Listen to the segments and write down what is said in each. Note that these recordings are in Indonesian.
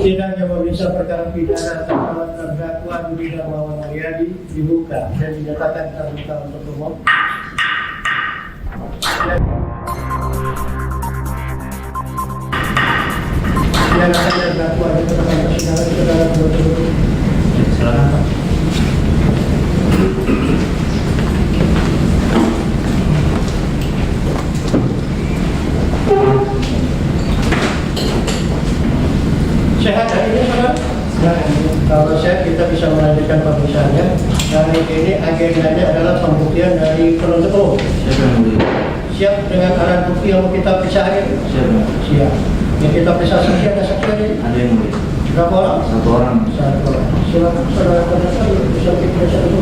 Sidangnya memeriksa perkara pidana terhadap terdakwa Budi Darmawan Mulyadi dibuka dan dinyatakan terbuka untuk umum. Dinyatakan terdakwa di tempat persidangan saudara bertutur. Silakan Pak. Sehat hari ini saudara? Kalau sehat kita bisa melanjutkan pemeriksaannya. Hari ini agendanya adalah pembuktian dari penuntut umum. Siap dengan alat bukti yang mau kita periksa hari ini? Siap. Yang kita periksa saksi ada saksi hari ini? Ada yang mulia. Berapa orang? Satu orang. Silakan saudara penasihat bisa diperiksa dulu.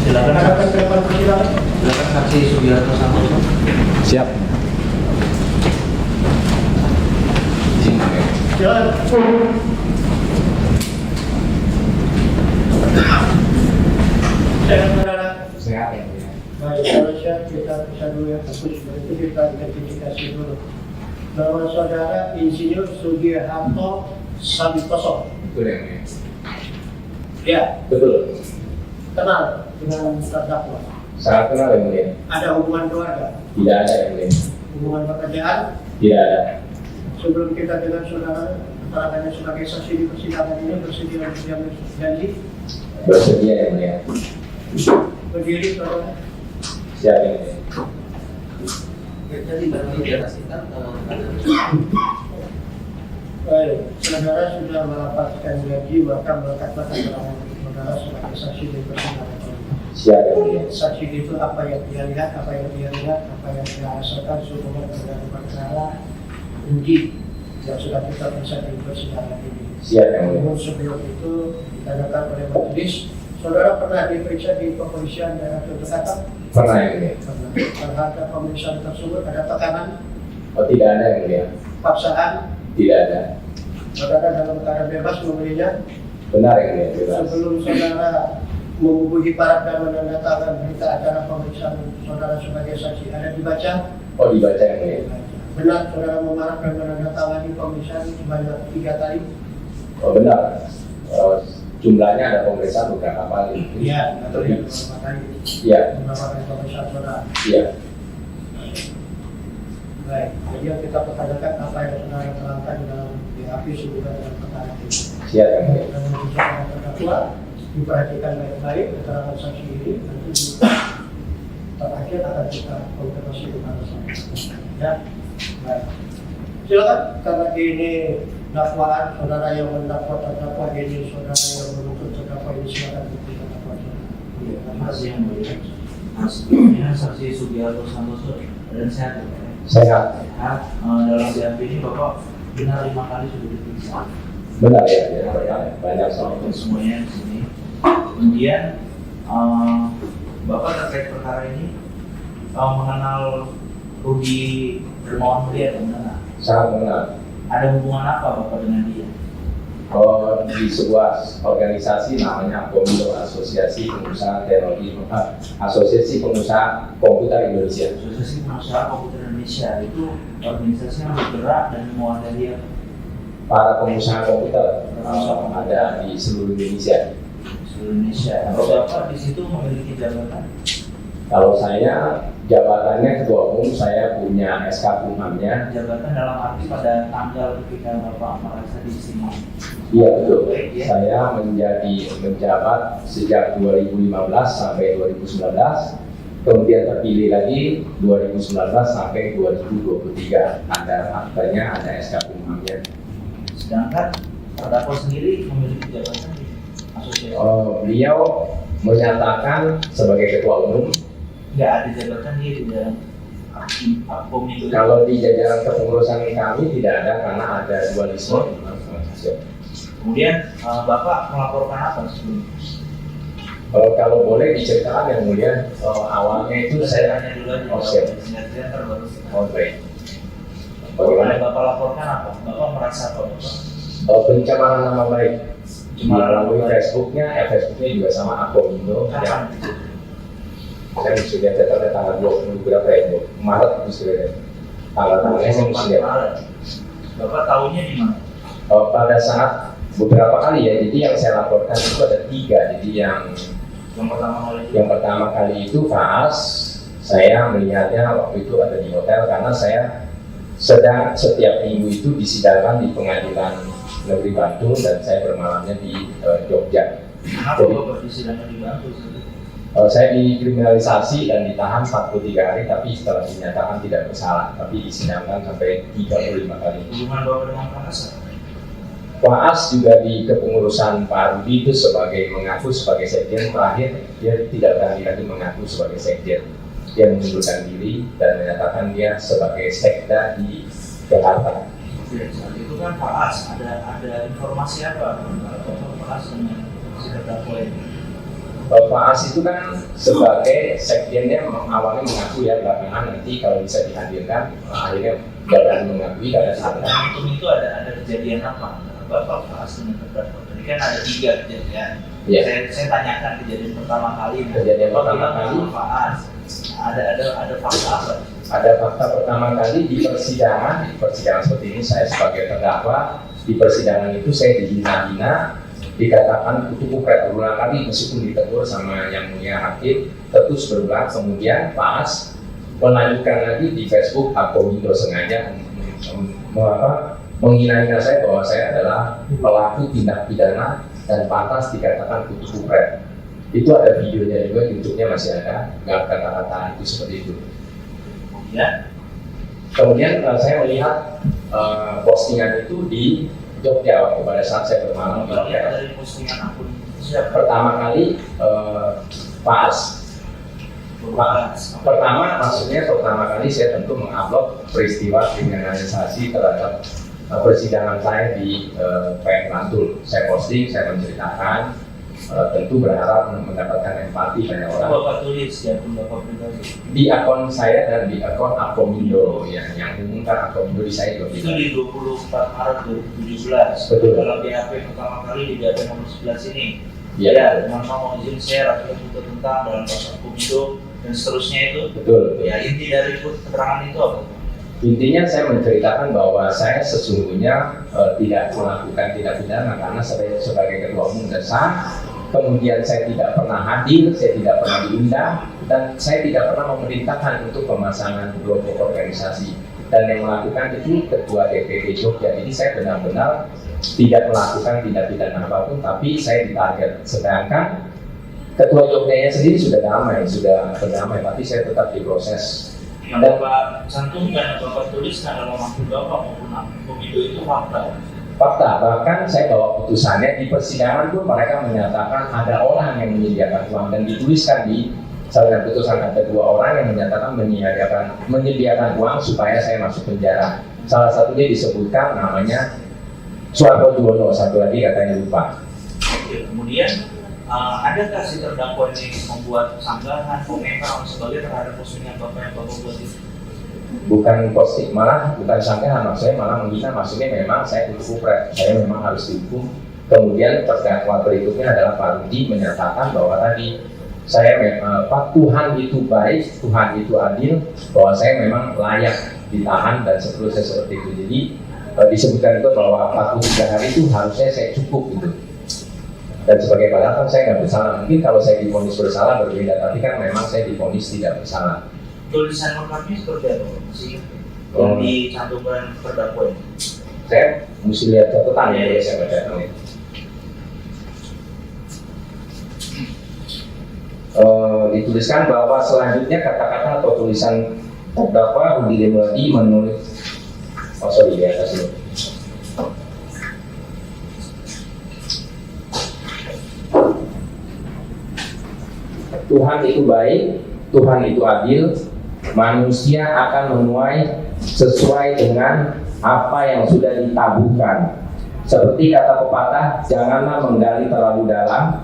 Silakan. Hadapan ke depan persidangan. Silakan saksi Sugiarto Santoso. Siap. Silakan. Sehat saudara. Sehat ya. Baik, kalau sehat kita periksa dulu ya. Itu kita identifikasi dulu. Nama saudara Insinyur Sugiharto Santoso. Betul ya, Mulia? Ya, Betul. kenal dengan terdakwa. Sangat kenal ya, Mulia? Ada hubungan keluarga, Tidak ada ya, Mulia? hubungan pekerjaan. Tidak ada. Sebelum kita dengan saudara keterangannya sebagai saksi di persidangan ini bersedia untuk diambil janji. Bersedia ya, Mulia? Berdiri saudara. Siap ya, Mulia? Jadi baru dijelaskan Baik, saudara sudah melapaskan janji bahkan melekatkan keterangan saudara sebagai saksi di persidangan ini. Siap ya, Mulia? Saksi itu apa yang dia lihat, apa yang dia rasakan sehubungan dengan perkara uji yang sudah kita periksa di persidangan ini. Siap ya, Mulia? Namun sebelum itu ditanyakan oleh majelis, saudara pernah diperiksa di kepolisian daerah Yogyakarta? Pernah ya, Mulia? Pernah. Terhadap pemeriksaan tersebut ada tekanan, Oh, tidak ada ya, Mulia? paksaan, Tidak ada. saudara dalam keadaan bebas membelinya. Benar ya, Mulia? Bebas. Sebelum saudara menghubungi para dan menandatangani berita acara pemeriksaan saudara sebagai saksi, ada dibaca? Oh, dibaca ya, Mulia? Benar saudara memarah dan menandatangani pemeriksaan sebanyak 3 kali? Oh, benar. Jumlahnya ada pemeriksaan beberapa kali. Iya, atau Lebih. beberapa kali. Iya. Beberapa kali pemeriksaan saudara. Iya. Baik, jadi yang kita pertanyakan apa yang saudara terangkan dalam BAP sehubungan dengan perkara ini. Siap ya, Mulia? Dan untuk saudara terdakwa diperhatikan baik-baik keterangan saksi ini nanti terakhir akan kita konfirmasi kepada saudara. Ya, baik. Silakan karena ini dakwaan saudara yang mendakwa terdakwa ini saudara yang menuntut terdakwa ini silakan bukti terdakwa saudara. Terima kasih yang mulia. Sebelumnya saksi Sugiarto Santoso dan sehat ya, Pak? Sehat. Sehat. Dalam BAP ini Bapak benar 5 kali sudah diperiksa. Benar ya, ya. Banyak soal. Semuanya di sini. Kemudian Bapak terkait perkara ini mengenal Rudi Darmawan Mulyadi mengenal. Sangat mengenal. Ada hubungan apa Bapak dengan dia? Oh, di sebuah organisasi namanya Komite Asosiasi Pengusaha Teknologi Asosiasi Pengusaha Komputer Indonesia. Asosiasi Pengusaha Komputer Indonesia itu organisasi yang bergerak dan mewadahi Para pengusaha komputer ada di seluruh Indonesia. seluruh Indonesia. Bapak di situ memiliki jabatan? Kalau saya jabatannya ketua umum, saya punya SK Kumhamnya. Jabatan dalam arti pada tanggal ketika Bapak merasa di sini. Iya betul. Saya menjabat sejak 2015 sampai 2019. Kemudian terpilih lagi 2019 sampai 2023. Ada aktanya, ada SK Kumhamnya. Sedangkan terdakwa sendiri memiliki jabatan di asosiasi. Beliau menyatakan sebagai ketua umum. Nggak ada jabatan dia di dalam Akom itu. Kalau di jajaran kepengurusan kami tidak ada karena ada dualisme. Kemudian Bapak melaporkan apa sebelumnya? Kalau boleh diceritakan yang mulia, awalnya itu Saya saya tanya dulu aja. Oh, siap. Sinetron terbaru. baik. Bagaimana Bagaimana? Bapak laporkan apa? Bapak merasa apa Bapak? Pencemaran nama baik melalui Pencemaran Facebooknya, Facebooknya juga sama Akomindo. Kapan? Saya sudah catat tanggal 20 berapa ya? Maret itu sudah. Tanggal-tanggalnya saya mesti lihat. Bapak tahunya di mana? Pada saat beberapa kali ya, jadi yang saya laporkan itu ada 3. Jadi yang pertama kali itu Faas, saya melihatnya waktu itu ada di hotel karena saya sedang setiap minggu itu disidangkan di Pengadilan Negeri Bandung dan saya bermalamnya di Jogja. Kenapa Bapak disidangkan di Bandung? Saya dikriminalisasi dan ditahan 43 hari, tapi setelah dinyatakan tidak bersalah, tapi disidangkan sampai 35 kali. Hubungan Bapak dengan Faas? Faas juga di kepengurusan Pak Rudi itu mengaku sebagai sekjen. Terakhir dia tidak berani lagi mengaku sebagai sekjen. Dia mengundurkan diri dan menyatakan dia sebagai sekda di Jakarta. Saat itu kan Faas ada informasi apa kalau Faas dengan si terdakwa ini? Faas itu kan sebagai sekjennya awalnya mengaku ya, belakangan nanti kalau bisa dihadirkan, akhirnya tidak berani mengakui karena Saat itu ada kejadian apa? Bapak Faas dengan terdakwa tadi kan ada 3 kejadian. Ya. Saya tanyakan kejadian pertama kali. Kejadian pertama kali Faas ada fakta apa? Ada fakta pertama kali di persidangan seperti ini, saya sebagai terdakwa di persidangan itu saya dihina-hina, dikatakan kutu kupret berulang kali meskipun ditegur sama yang mulia hakim, terus berulang. Kemudian Faas melanjutkan lagi di Facebook, Akomindo sengaja menghina-hina saya bahwa saya adalah pelaku tindak pidana dan pantas dikatakan kutu kupret. Itu ada videonya juga, YouTube-nya masih ada, nggak kata-kata itu seperti itu. Ya. Kemudian saya melihat postingan itu di Jogja waktu pada saat saya bermalam di Jogja. Dari postingan akun siapa? Pertama kali Faas. Pertama kali saya tentu mengupload peristiwa kriminalisasi terhadap persidangan saya di PN Bantul. Saya posting, saya menceritakan, tentu berharap mendapatkan empati banyak orang. Bapak tulis di akun Bapak pribadi? Di akun saya dan di akun Akomindo yang umumkan Akomindo di saya juga. Itu di 24 Maret 2017. Betul. Dalam BAP pertama kali di BAP nomor 11 ini. Ya. Ya, teman-teman mau izin share atau tentang dalam pasal Akomindo dan seterusnya itu. Betul. Ya, inti dari keterangan itu apa? Intinya saya menceritakan bahwa saya sesungguhnya tidak melakukan tindak pidana karena saya sebagai ketua umum dan kemudian saya tidak pernah hadir, saya tidak pernah diundang, dan saya tidak pernah memerintahkan untuk pemasangan logo organisasi. Dan yang melakukan itu ketua DPD Jogja. Jadi saya benar-benar tidak melakukan tindak pidana apapun, tapi saya ditarget. Sedangkan ketua Jogjanya sendiri sudah berdamai, tapi saya tetap diproses. Yang Bapak cantumkan, Bapak tuliskan dalam akun Bapak maupun akun Komindo itu fakta. Fakta, bahkan saya bawa putusannya di persidangan pun mereka menyatakan ada orang yang menyediakan uang dan dituliskan di salinan putusan ada 2 orang yang menyatakan menyediakan uang supaya saya masuk penjara. Salah satunya disebutkan namanya Suarto Juwono, satu lagi katanya lupa. Oke, kemudian adakah si terdakwa ini membuat sanggahan, komentar, dan sebagainya terhadap postingan Bapak yang Bapak buat itu? Bukan posting, malah bukan sanggahan, maksudnya malah menghina, maksudnya memang saya kutu kupret, saya memang harus dihukum. Kemudian terdakwa berikutnya adalah Pak Rudi menyatakan bahwa tadi saya Pak Tuhan itu baik, Tuhan itu adil, bahwa saya memang layak ditahan dan seterusnya seperti itu. Jadi disebutkan itu bahwa 43 hari itu harusnya saya cukup gitu. Dan sebagai padahal kan saya nggak bersalah. Mungkin kalau saya divonis bersalah berbeda, tapi kan memang saya divonis tidak bersalah. Tulisan lengkapnya seperti apa sih yang dicantumkan terdakwa ini? Saya mesti lihat catatan ya, saya baca ini. Dituliskan bahwa selanjutnya kata-kata atau tulisan terdakwa Rudi Lemadi menulis di atas ini. Tuhan itu baik, Tuhan itu adil, manusia akan menuai sesuai dengan apa yang sudah ditabuhkan. Seperti kata pepatah, janganlah menggali terlalu dalam,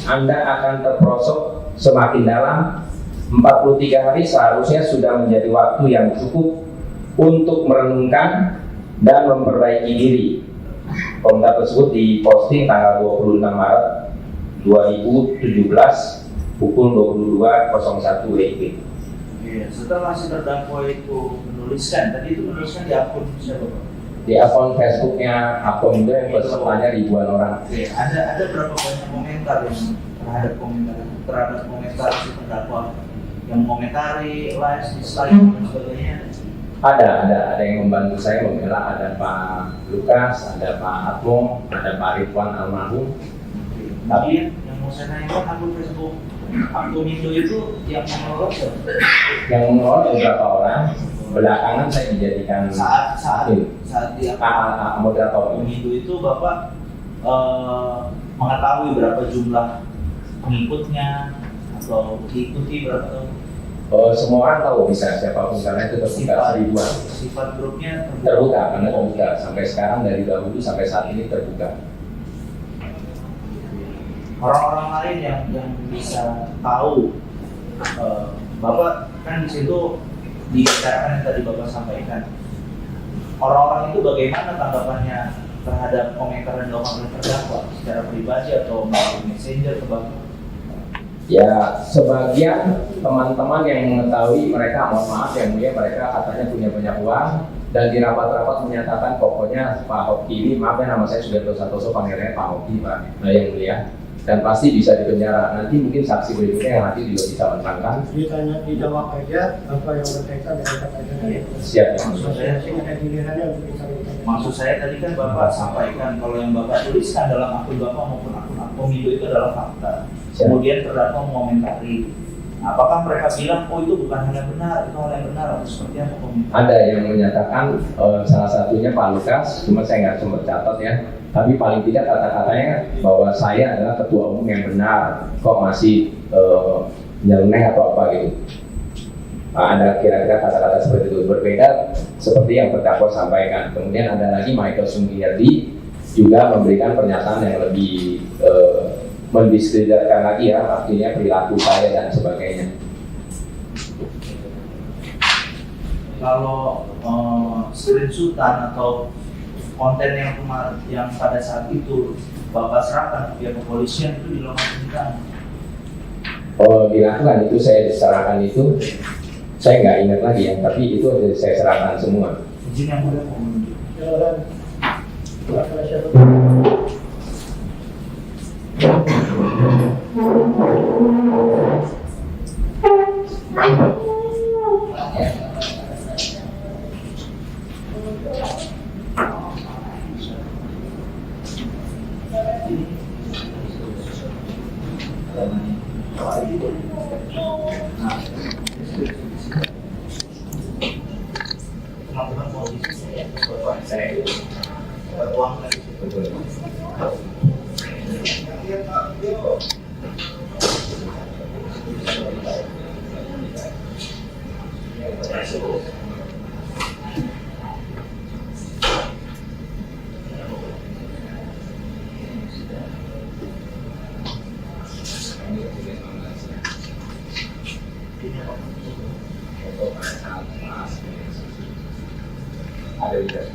Anda akan terperosok semakin dalam. 43 hari seharusnya sudah menjadi waktu yang cukup untuk merenungkan dan memperbaiki diri. Komentar tersebut diposting tanggal 26 Maret 2017 pukul 22.01 WIB. Iya, setelah si terdakwa itu menuliskan, tadi itu menuliskan di akun siapa Pak? di akun Facebooknya akun itu yang pesertanya ribuan orang. Oke, ada berapa banyak komentar yang terhadap komentar si terdakwa yang mengomentari, like, dislike dan sebagainya? Ada yang membantu saya membela, ada Pak Lukas, ada Pak Atmo, ada Pak Ridwan almarhum. Tapi yang mau saya tanyakan akun Facebook akun itu yang mengelola siapa? Yang mengelola beberapa orang. Belakangan saya dijadikan saat di moderator akun itu Bapak mengetahui berapa jumlah pengikutnya atau diikuti berapa tahun? Semua orang tahu bisa siapapun karena itu terbuka ribuan. Sifat grupnya Terbuka karena terbuka sampai sekarang dari dahulu sampai saat ini terbuka. Orang-orang lain yang bisa tahu, Bapak kan di situ dibicarakan yang tadi Bapak sampaikan. Orang-orang itu bagaimana tanggapannya terhadap komentar yang dilakukan oleh terdakwa secara pribadi atau melalui messenger ke Bapak? Ya, sebagian teman-teman yang mengetahui mereka, mohon maaf yang mulia, mereka katanya punya banyak uang dan di rapat-rapat menyatakan pokoknya Pak Hoki ini, maaf ya nama saya Sudarto Santoso, panggilnya Pak Hoki Pak, yang mulia, dan pasti bisa dipenjara. Nanti mungkin saksi berikutnya yang nanti juga bisa menerangkan. Ditanya dijawab aja apa yang berkaitan dengan pertanyaan. Siap ya. Masing-masing ada gilirannya untuk kita bertanya. Maksud saya tadi kan Bapak sampaikan kalau yang Bapak tuliskan dalam akun Bapak maupun akun pemilu itu adalah fakta. Kemudian terdakwa mengomentari. Apakah mereka bilang, oh itu bukan hal yang benar, itu hal yang benar atau seperti apa komentar? Ada yang menyatakan salah satunya Pak Lukas, cuma saya nggak sempat catat ya. Tapi paling tidak kata-katanya bahwa saya adalah ketua umum yang benar, kok masih nyeleneh atau apa gitu. Ada kira-kira kata-kata seperti itu, berbeda seperti yang terdakwa sampaikan. Kemudian ada lagi Michael Sunggiardi juga memberikan pernyataan yang lebih mendiskreditkan lagi ya, artinya perilaku saya dan sebagainya. Kalau screenshotan atau konten yang pada saat itu Bapak serahkan ke pihak kepolisian itu dilakukan penyitaan? Oh, dilakukan itu, saya diserahkan itu, saya nggak ingat lagi ya, tapi itu saya serahkan semua. Izin yang mulia mau menunjuk. Teman-teman mau di sini ya, saya bertuang lagi. Ada di dalam.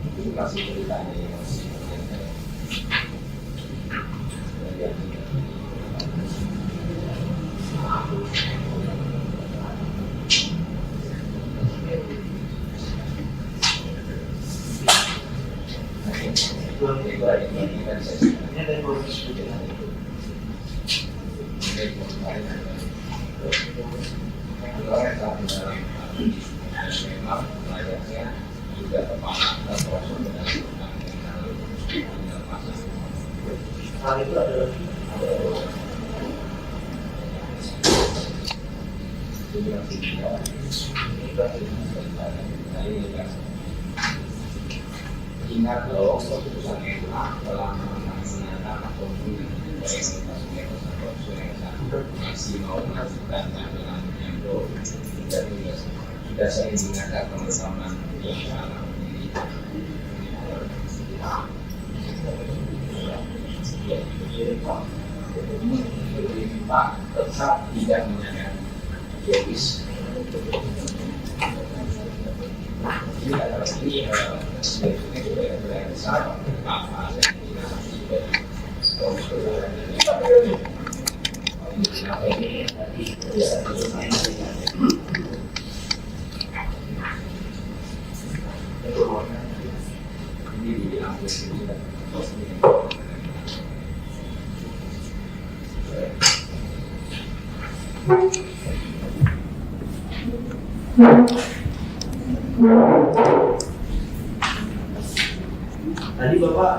Itu masih ceritanya. Ini dari proses penyitaan. Memang layaknya juga kepala dan proses Hal itu adalah ingat loh keputusan MA telah menyatakan ataupun masih mau melanjutkan tampilan yang dan sudah saya ingatkan teman-teman yang salah ini Pak tetap tidak menyadari Jewis. Ini adalah ini sebetulnya sudah besar apa saya Tadi Bapak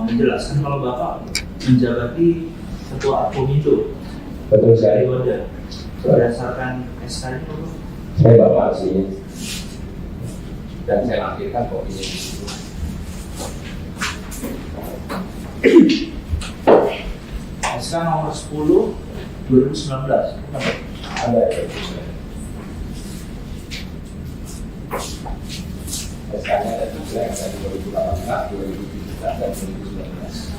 menjelaskan kalau Bapak menjabati Ketua Akomindo. Betul sekali. Wadah. Berdasarkan SK ini Bapak? Saya bawa aslinya dan saya lampirkan kopinya di situ. SK nomor 10 2019. Ada ya. SK-nya ada tiga, yang ada 2018, 2017, dan 2019.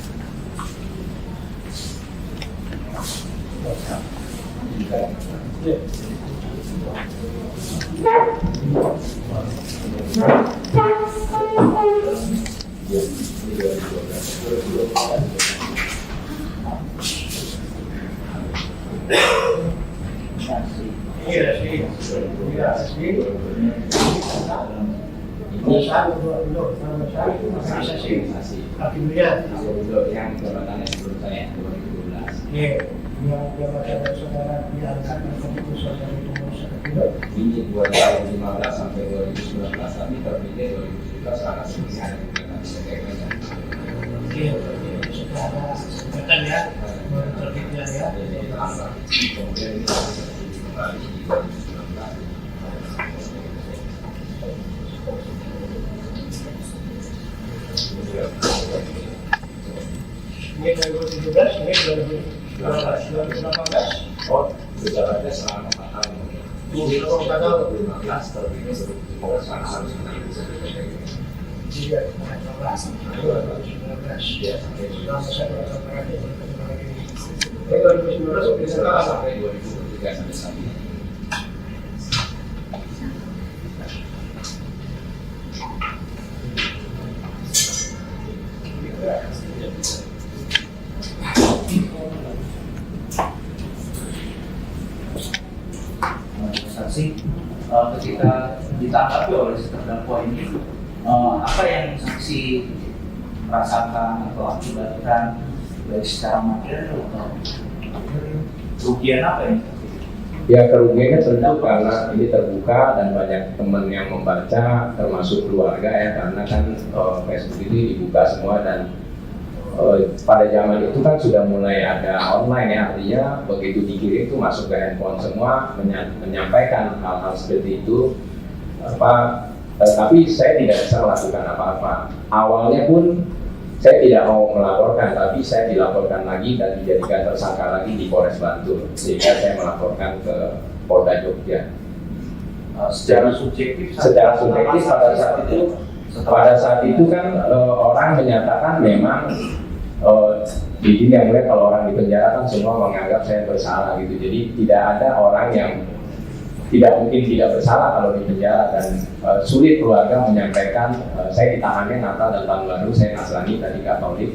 Iya sih. Iya sih. Perusahaan untuk perusahaan itu masih akibnya. Yang jabatannya sebelum saya 2012. Iya. Yang jabatan saudara diangkat dari keputusan dari pengurus Akomindo. Ini 2015 sampai 2019, tapi terpilih 2017 karena sebenarnya ada kegiatan sekretariat. Oke, secara kesempatan ya, baru terbitnya ya. Kemudian ini kembali di 2019. Ini 2017, ini 2018. Oh, berjalannya selama 4 tahun. Ini 2015 terpilih 2017 karena harus mengikuti sekretariat. Iya, 2019. Ya, sampai Selama saya berkata ini 2019 bisa kalah. sampai 2023 sampai saat ini. Saksi ketika ditangkapi oleh si terdakwa ini, apa yang saksi rasakan atau akibatkan baik secara material atau kerugian apa ini? Ya, kerugiannya tentu karena ini terbuka dan banyak teman yang membaca, termasuk keluarga ya, karena kan Facebook ini dibuka semua dan pada zaman itu kan sudah mulai ada online ya, artinya begitu dikirim itu masuk ke handphone semua menyampaikan hal-hal seperti itu. Tapi saya tidak bisa melakukan apa-apa. Awalnya pun saya tidak mau melaporkan, tapi saya dilaporkan lagi dan dijadikan tersangka lagi di Polres Bantul, sehingga saya melaporkan ke Polda Jogja. Secara subjektif pada saat itu kan orang menyatakan memang di yang mulai kalau orang di penjara kan semua menganggap saya bersalah gitu. Jadi tidak ada orang yang tidak mungkin tidak bersalah kalau di penjara, dan sulit keluarga menyampaikan saya ditahannya Natal dan Tahun Baru, saya Nasrani tadi Katolik,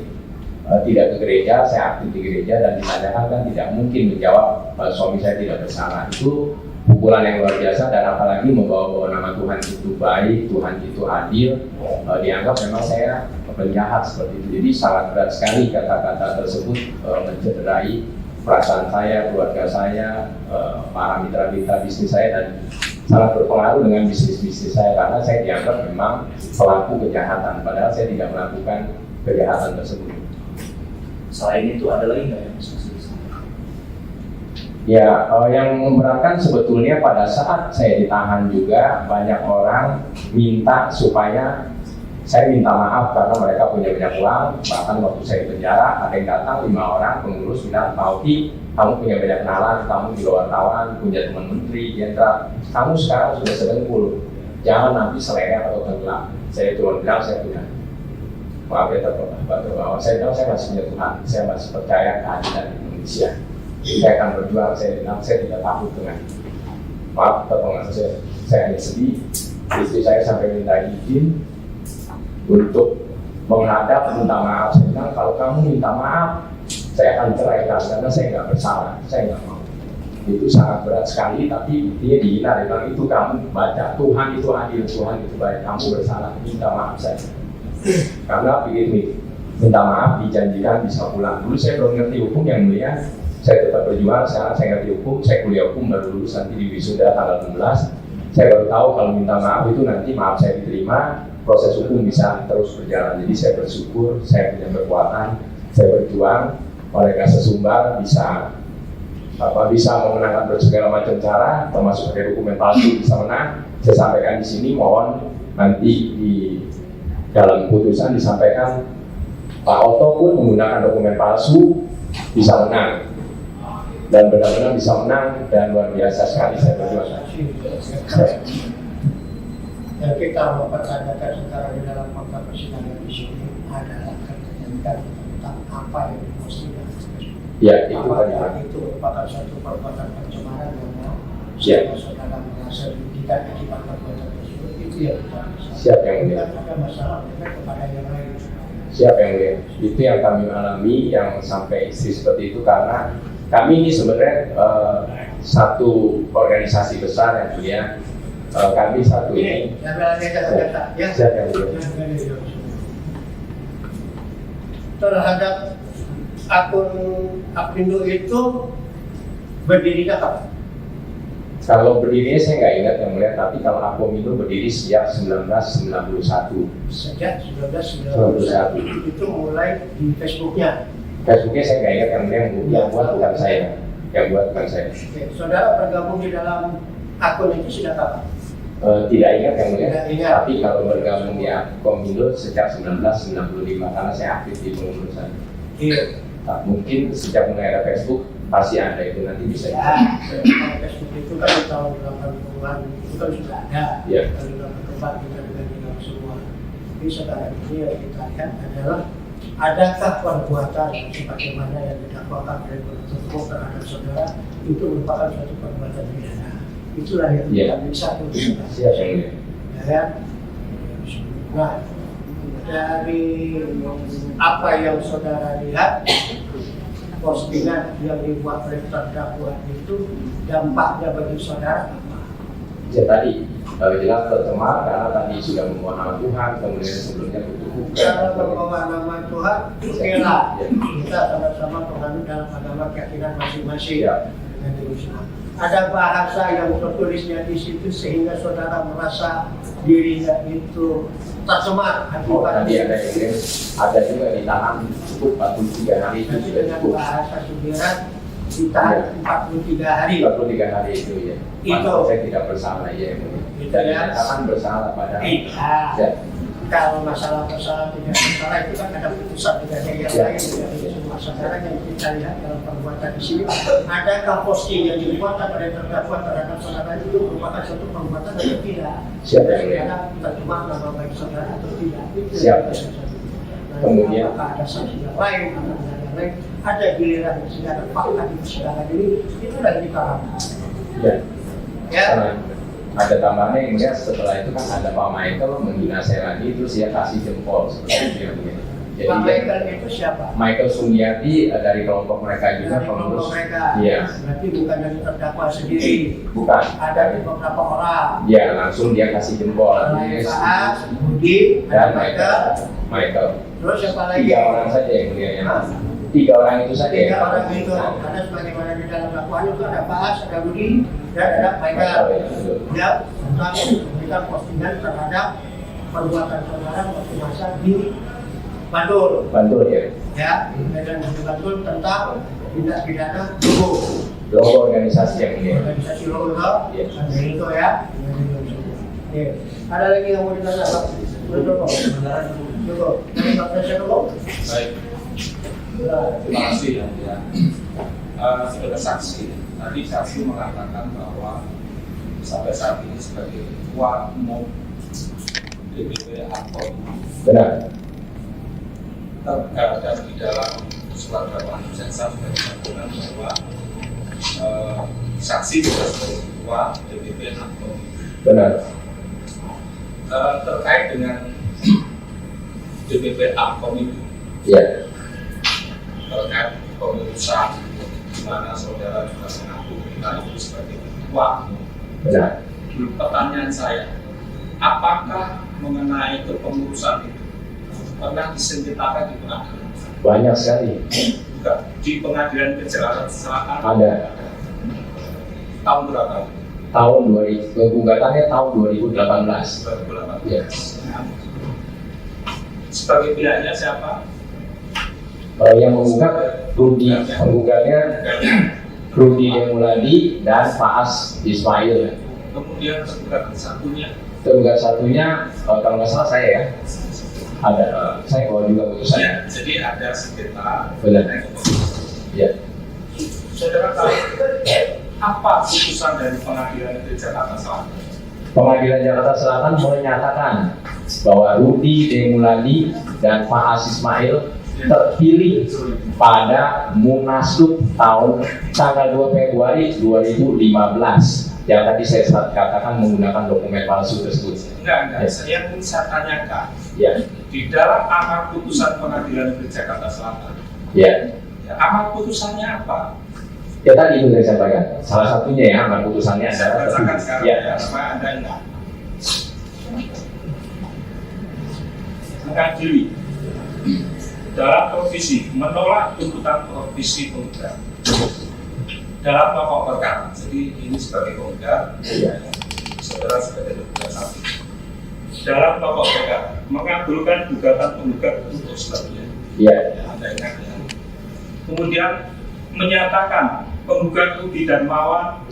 tidak ke gereja, saya aktif di gereja, dan ditanyakan kan tidak mungkin menjawab suami saya tidak bersalah. Itu pukulan yang luar biasa, dan apalagi membawa-bawa nama Tuhan itu baik, Tuhan itu adil, dianggap memang saya penjahat seperti itu. Jadi sangat berat sekali kata-kata tersebut mencederai perasaan saya, keluarga saya, para mitra-mitra bisnis saya, dan sangat berpengaruh dengan bisnis-bisnis saya karena saya dianggap memang pelaku kejahatan, padahal saya tidak melakukan kejahatan tersebut. Selain itu ada lagi nggak yang bisa Ya, yang memberatkan sebetulnya pada saat saya ditahan juga banyak orang minta supaya saya minta maaf karena mereka punya banyak uang. Bahkan waktu saya di penjara ada yang datang 5 orang pengurus bilang, Pak Oki, kamu punya banyak kenalan, kamu juga wartawan, punya teman menteri, jenderal, kamu sekarang sudah sedengkul, jangan nanti selera atau tenggelam. Saya cuma bilang saya punya, maaf ya bahwa saya bilang saya masih punya Tuhan, saya masih percaya keadilan Indonesia. Saya akan berjuang, saya bilang saya tidak takut dengan maaf terpengaruh saya hanya sedih. Istri saya sampai minta izin untuk menghadap minta maaf. Saya bilang kalau kamu minta maaf saya akan ceraikan karena saya nggak bersalah, saya nggak mau. Itu sangat berat sekali, tapi dia dihina, dia bilang itu kamu baca Tuhan itu adil, Tuhan itu baik, kamu bersalah, minta maaf saja. Karena begini, minta maaf dijanjikan bisa pulang. Dulu saya belum ngerti hukum yang mulia, saya tetap berjuang. Sekarang saya ngerti hukum, saya kuliah hukum baru lulus nanti di wisuda tanggal 16. Saya baru tahu kalau minta maaf itu nanti maaf saya diterima, proses hukum bisa terus berjalan. Jadi saya bersyukur, saya punya kekuatan, saya berjuang, mereka sesumbar bisa memenangkan segala macam cara, termasuk pakai dokumen palsu bisa menang. Saya sampaikan di sini, mohon nanti di dalam putusan disampaikan Pak Oto pun menggunakan dokumen palsu bisa menang dan benar-benar bisa menang, dan luar biasa sekali saya berjuang. Yang kita mempertanyakan sekarang di dalam fakta persidangan di sini adalah keterkaitan tentang apa yang diposting. Ya, itu apakah tadi. itu merupakan satu perbuatan pencemaran Ya. saudara merasa dirugikan akibat perbuatan tersebut, itu yang kita bisa. Siap yang mulia. Bukan ada masalah kepada yang lain. Siap yang mulia. Itu yang kami alami, yang sampai istri seperti itu, karena kami ini sebenarnya satu organisasi besar yang mulia. Kami satu ini. Siap yang mulia. Terhadap akun Aprindo itu berdirinya kapan? Kalau berdirinya saya nggak ingat yang mulia, tapi kalau Akom itu berdiri sejak 1991. Sejak 1991 itu mulai di Facebooknya. Facebooknya saya nggak ingat yang mulia, yang buat bukan saya. Yang buat bukan saya. Oke. Saudara bergabung di dalam akun itu sudah kapan? Tidak ingat yang mulia, Tidak ingat. tapi kalau bergabung di Akom itu sejak 1995 karena saya aktif di pengurusan. Iya. Nah, mungkin sejak mulai ada Facebook pasti ada, itu nanti bisa. Ya, Facebook itu kan di tahun 80-an itu kan sudah ada. Ya. Kalau sudah berkembang kita dengan semua. Tapi sekarang ini yang kita lihat adalah adakah perbuatan sebagaimana yang didakwakan oleh penuntut umum terhadap saudara itu merupakan suatu perbuatan pidana. Itulah yang kita bisa tuliskan. Siap yang mulia. Ya kan? Nah, dari apa yang saudara lihat, postingan yang dibuat oleh terdakwa itu dampaknya bagi saudara apa? Ya tadi jelas tercemar karena tadi sudah membawa nama Tuhan, kemudian sebelumnya butuh Cara membawa nama Tuhan, okelah Ya. kita sama-sama penganut dalam agama keyakinan masing-masing. Ya. Dengan Islam. Ada bahasa yang tertulisnya di situ sehingga saudara merasa dirinya itu tercemar Oh, akibat tadi ada juga ditahan cukup 43 hari itu Nanti sudah dengan cukup. bahasa sudiran ditahan 43 hari. 43 hari itu ya. Itu. Maka saya tidak bersalah ya. Itu Dan ya. dinyatakan bersalah pada. Iya. Ya. Kalau masalah bersalah tidak bersalah itu kan ada putusan tidak ada yang Ya. lain dari semua saudara yang kita lihat dalam perbuatan di sini. Adakah posting yang dibuat oleh terdakwa terhadap saudara itu merupakan suatu perbuatan atau tidak? Siap, ya. Karena tercemar nama baik saudara atau tidak? Itu Siap. yang kita lihat. Nah, Kemudian. apakah ada sanksi yang lain atau tidak yang lain? Ada giliran sehingga ada fakta di persidangan ini, itu lagi dipahami. Ya. Ya. Karena ada tambahannya yang melihat setelah itu kan ada Pak Michael menghina saya lagi, terus dia kasih jempol seperti itu ya, begini. Jadi Pak dia- Michael itu siapa? Michael Sumiati dari kelompok mereka juga Dari kelompok pengurus. mereka. Iya. Berarti bukan dari terdakwa sendiri. Bukan. Ada di beberapa orang. Ya langsung dia kasih jempol. Selain Dia- Faas, Budi, dan ada Michael. Michael. Terus siapa lagi? 3 orang saja yang mulia yang Hah? 3 orang itu saja. 3 yang- orang itu. Ada sebagaimana di dalam dakwaan itu ada Faas, ada Budi, dan ada Michael. Ya, betul. Ya, tentang memberikan postingan terhadap perbuatan saudara waktu masa di Bandung. Bantul ya. Ya, dan di Bandung tentang tindak pidana logo. Logo organisasi yang mulia. Organisasi logo, Iya. ada itu ya. Oke. Ada lagi yang mau ditanya Pak? Logo. Logo. Dari Pak Presiden logo. Baik, terima kasih ya. Sebagai saksi, tadi saksi mengatakan bahwa sampai saat ini sebagai ketua umum DPP Akom Benar. terkadang di dalam surat dakwaan jaksa sudah disebutkan bahwa saksi juga sebagai ketua DPP Akom. Benar. Terkait dengan DPP Akom itu Ya. terkait pengurusan di mana saudara juga mengaku kita itu sebagai ketua umum. Benar. Pertanyaan saya, apakah mengenai kepengurusan itu pernah disengketakan di pengadilan? Banyak sekali. Bukan. Di pengadilan kejahatan selatan Ada. tahun berapa? Tahun 2000, gugatannya tahun 2018. 2018. Ya. Sebagai pihaknya siapa? Yang menggugat Rudi, penggugatnya Rudi Demuladi dan Faas Ismail. Kemudian tergugat satunya. Tergugat satunya kalau nggak salah saya ya. Ada, saya bawa juga putusannya. Ya, jadi ada sengketa. Benar. Ya. Saudara tahu apa putusan dari pengadilan negeri Jakarta Selatan? Pengadilan Jakarta Selatan menyatakan bahwa Rudi Demuladi dan Faas Ismail terpilih pada Munaslup tanggal 2 Februari 2015 yang tadi saya katakan menggunakan dokumen palsu tersebut. Enggak. Ya. Yang ingin saya tanyakan, Ya, di dalam amar putusan pengadilan negeri Jakarta Selatan, ya. amar putusannya apa? Ya tadi itu saya sampaikan. Salah satunya ya, amar putusannya Saya adalah bacakan sekarang ya. ya, supaya Anda ingat. Mengadili dalam provisi menolak tuntutan provisi penggugat dalam pokok perkara. Jadi ini sebagai penggugat, saudara sebagai tergugat satu. Dalam pokok perkara mengabulkan gugatan penggugat untuk sebabnya. Ya. Ya, Anda ingat ya. Kemudian menyatakan penggugat Rudi Darmawan,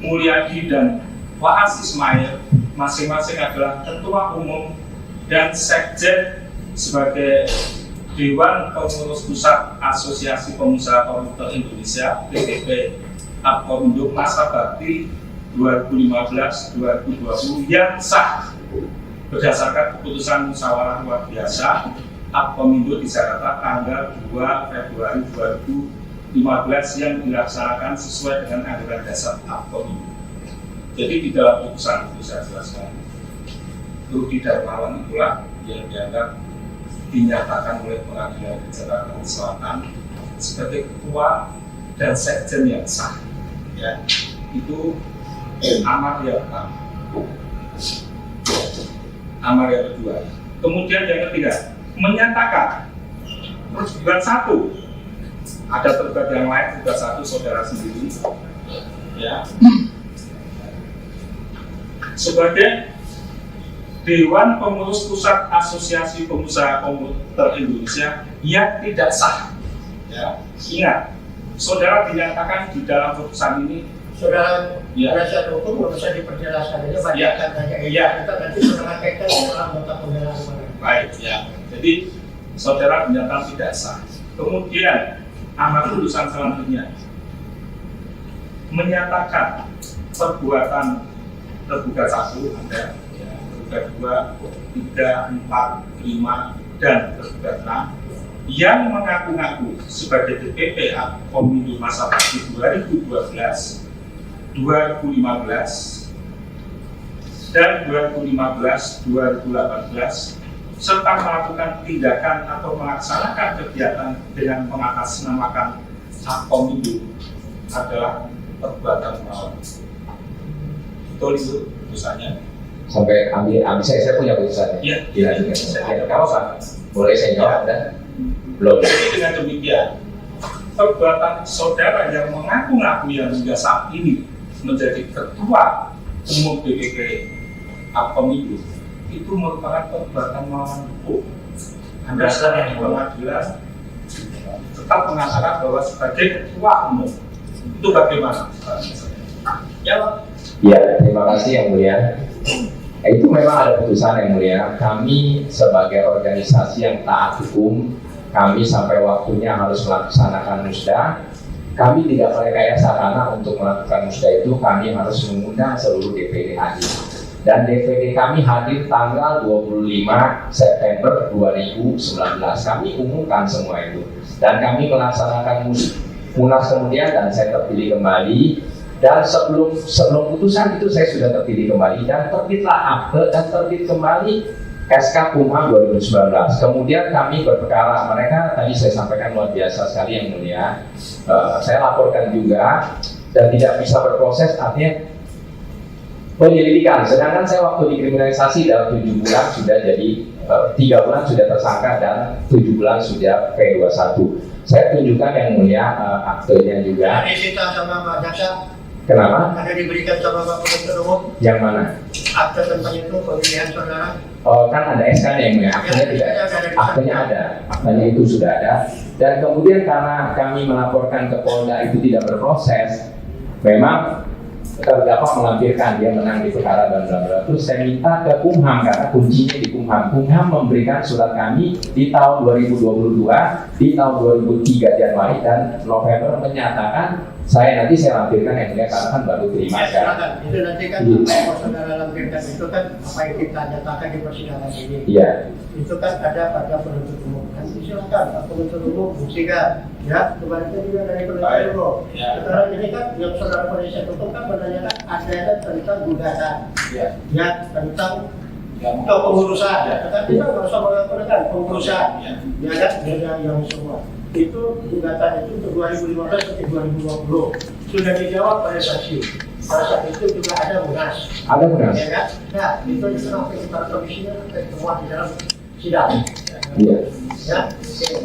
Mulyadi dan Waas Ismail masing-masing adalah ketua umum dan sekjen sebagai Dewan Pengurus Pusat Asosiasi Pengusaha Komputer Indonesia (PTP) Apkomindo masa bakti 2015-2020 yang sah berdasarkan keputusan musyawarah luar biasa Apkomindo di Jakarta tanggal 2 Februari 2015 yang dilaksanakan sesuai dengan anggaran dasar Apkomindo. Jadi di dalam putusan itu saya jelaskan, Rudi Darmawan itulah yang dianggap dinyatakan oleh pengadilan Jakarta Selatan sebagai ketua dan sekjen yang sah. Ya, itu amar yang pertama. Amar yang kedua. Kemudian yang ketiga, menyatakan pergugat satu, ada tergugat yang lain, tergugat satu saudara sendiri, ya, sebagai Dewan Pengurus Pusat Asosiasi Pengusaha Komputer Indonesia yang tidak sah. Ya, ingat, saudara dinyatakan di dalam putusan ini. Saudara, Ya. penasihat hukum nggak usah diperjelaskan aja, Ya. bacakan saja. Ya. Kita nanti saudara tekan dalam nota pembelaan kemarin. Baik, ya. Jadi saudara dinyatakan tidak sah. Kemudian amar putusan selanjutnya menyatakan perbuatan tergugat satu ada, ya, tergugat 2, 3, 4, 5 dan tergugat 6 yang mengaku-ngaku sebagai DPP Apkomindo masa bakti 2012, 2015 dan 2015-2018 serta melakukan tindakan atau melaksanakan kegiatan dengan mengatasnamakan Apkomindo adalah perbuatan melawan. Betul itu putusannya? Sampai ambil saya punya putusannya. Iya. Dilanjutkan. Ya, kalau Pak, boleh saya jawab dan belum. Jadi dengan demikian, perbuatan saudara yang mengaku-ngaku yang hingga saat ini menjadi ketua umum DPP Apkomindo itu merupakan perbuatan melawan hukum. Anda sekarang yang pengadilan tetap mengatakan bahwa sebagai ketua umum itu bagaimana? Jawab. Ya, terima kasih yang mulia. Itu memang ada putusan yang mulia. Kami sebagai organisasi yang taat hukum, kami sampai waktunya harus melaksanakan musda. Kami tidak merekayasa karena untuk melakukan musda itu kami harus mengundang seluruh DPD hadir. Dan DPD kami hadir tanggal 25 September 2019. Kami umumkan semua itu. Dan kami melaksanakan munas kemudian dan saya terpilih kembali. Dan sebelum putusan itu saya sudah terpilih kembali dan terbitlah akte dan terbit kembali SK Kumham 2019. Kemudian kami berperkara, mereka tadi saya sampaikan luar biasa sekali yang mulia. Saya laporkan juga dan tidak bisa berproses, artinya penyelidikan. Sedangkan saya waktu dikriminalisasi dalam 7 bulan sudah jadi 3 bulan sudah tersangka dan 7 bulan sudah P21. Saya tunjukkan yang mulia aktenya juga. Ada disita sama Pak Jaksa, Kenapa? ada diberikan sama Pak Penuntut Umum, Yang mana? akte tentang itu pemilihan saudara. Oh, kan ada SK-nya yang mulia, aktenya tidak. Aktenya ada, aktenya itu sudah ada. Dan kemudian karena kami melaporkan ke Polda itu tidak berproses, memang terdakwa melampirkan dia menang di perkara dan bla bla. Terus saya minta ke Kumham karena kuncinya di Kumham. Kumham memberikan surat kami di tahun 2022, di tahun 2003 Januari dan November menyatakan saya lampirkan yang mulia karena kan baru terima Ya, sekarang. silakan. Itu nanti kan Iya. apa yang saudara lampirkan itu kan apa yang kita nyatakan di persidangan ini. Iya, Itu kan ada pada penuntut umum. Nanti silakan Pak penuntut umum buktikan. Ya, kemarin juga dari penuntut umum. Ya. Sekarang ini kan yang saudara penasihat hukum kan menanyakan ada tentang gugatan. Ya. Ya, tentang Yang atau pengurusan. Tetapi kita nggak usah melakukan pengurusan. Ya. Ya kan, yang semua. Itu gugatan itu untuk 2015 sampai 2020 sudah dijawab oleh saksi. Pada saat itu juga ada munas. ada benar. Ya kan? Nah, itu diserahkan kepada komisioner semua di dalam sidang. Iya. Ya.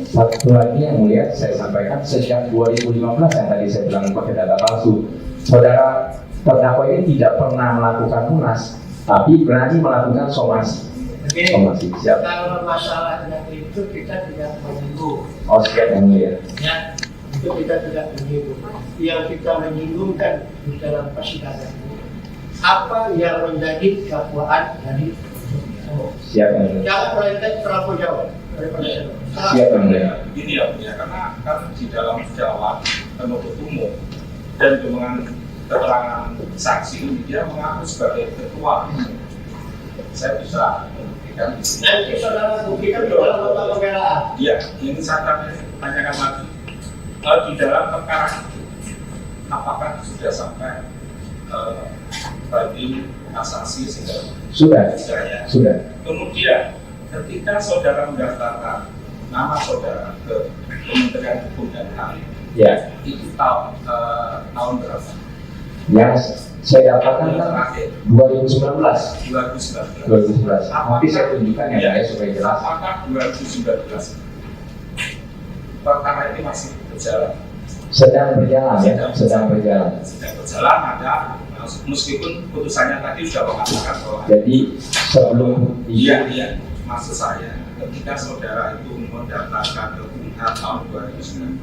Satu lagi yang mulia saya sampaikan sejak 2015 yang tadi saya bilang pakai data palsu, saudara terdakwa ini tidak pernah melakukan munas, tapi berani melakukan somasi. Begini, Somasi siap. kalau masalahnya itu kita tidak menyinggung. Oh siap yang mulia. Ya, itu kita tidak menyinggung. Yang kita menyiggungkan di dalam persidangan ini apa yang menjadi dakwaan dari Siap yang mulia. jangan melainkan terlalu jauh dari persidangan. Siap yang mulia. Begini ya, Bu, ya, karena kan di dalam jawab penuntut umum dan dengan keterangan saksi ini dia mengaku sebagai ketua. Saya bisa membuktikan. Nanti saudara buktikan di dalam nota pembelaan. Iya, ini saya akan tanyakan lagi. Di dalam perkara itu, apakah sudah sampai banding kasasi segala Sudah. ya? Sudah. Kemudian ketika saudara mendaftarkan nama saudara ke Kementerian Hukum dan HAM, Ya. itu tahun berapa? Yang saya dapatkan kan Terakhir 2019. 2019. Tapi saya tunjukkan yang mulia supaya jelas. Apakah 2019 perkara ini masih berjalan? Sedang berjalan ya, sedang berjalan. Sedang berjalan, ada meskipun putusannya tadi sudah mengatakan bahwa Jadi sebelum iya, maksud saya ketika saudara itu mendaftarkan ke Kumham tahun 2019,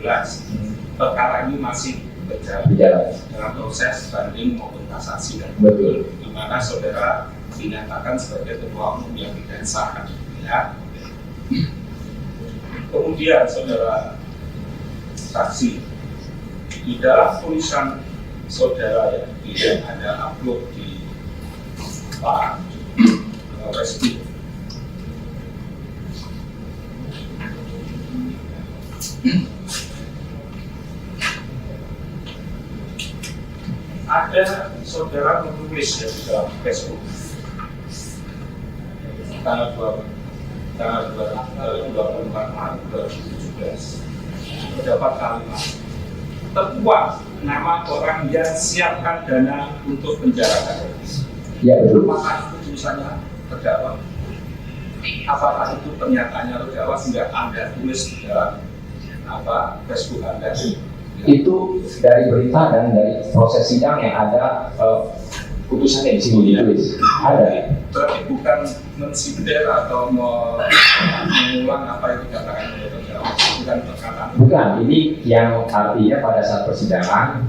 perkara ini masih berjalan dalam proses banding maupun kasasi dan Betul. di mana saudara dinyatakan sebagai ketua umum yang tidak sah, ya. Kemudian saudara saksi di dalam tulisan saudara ya tidak ada upload di Pak Reski. Ada saudara menulis ya di dalam Facebook tanggal 24 Maret 2017 terdapat kalimat tertuang nama orang yang siapkan dana untuk penjarakan. Ya betul. Apakah itu tulisannya terdakwa? Apakah itu pernyataannya terdakwa sehingga Anda tulis di dalam Facebook Anda? Itu dari berita dan dari proses sidang yang ada putusannya di sini ditulis. Ada. Berarti bukan mensindir atau mengulang apa yang dikatakan oleh terdakwa, bukan perkataan. Bukan, ini yang artinya pada saat persidangan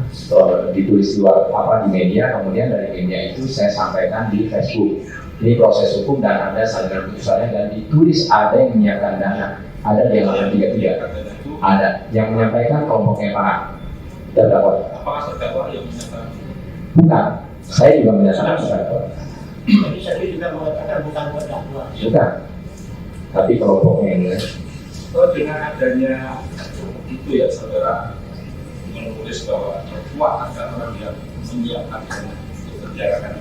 ditulis di di media, kemudian dari media itu saya sampaikan di Facebook. Ini proses hukum dan ada salinan putusannya dan ditulis ada yang menyiapkan dana, ada yang tiga. Ada yang menyampaikan kelompoknya Pak terdakwa. Apakah terdakwa yang menyatakan? Bukan, saya juga menyatakan terdakwa. Jadi saya juga mengatakan bukan terdakwa. Bukan, tapi kelompoknya ini. Oh, dengan adanya itu ya saudara menulis bahwa ketua adalah orang yang menyiapkan dana untuk penjarakan